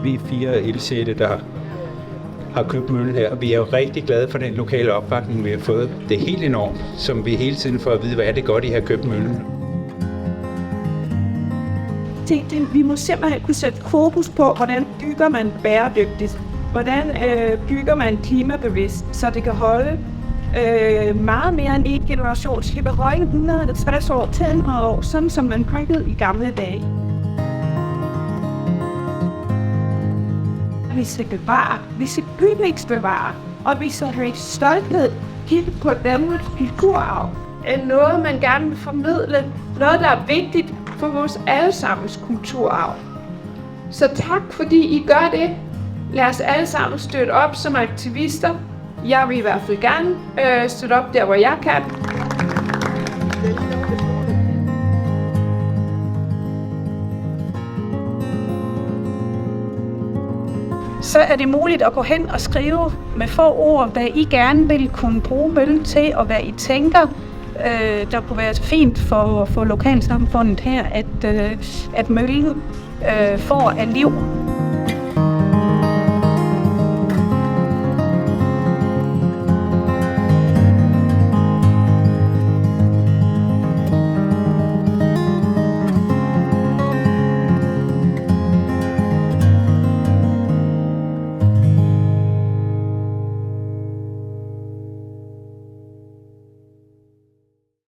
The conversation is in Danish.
Vi er 4 ildsjæle, der har købt møllen her, og vi er jo rigtig glade for den lokale opbakning, vi har fået. Det er helt enormt, som vi hele tiden får at vide, hvad er det godt, I har købt møllen. Vi må simpelthen kunne sætte fokus på, hvordan bygger man bæredygtigt. Hvordan bygger man klimabevidst, så det kan holde meget mere end en generation. Så det kan holde 150 år til 100 år, sådan som man byggede i gamle dage. Vi skal bevare, vi skal bygningsbevare, og vi skal have stolthed kigge på Danmarks kulturarv. Noget, man gerne vil formidle, noget, der er vigtigt for vores allesammens kulturarv. Så tak, fordi I gør det. Lad os alle sammen støtte op som aktivister. Jeg vil i hvert fald gerne støtte op der, hvor jeg kan. Så er det muligt at gå hen og skrive med få ord, hvad I gerne vil kunne bruge møllen til, og hvad I tænker, der kunne være fint for lokalsamfundet her, at møllen får af liv.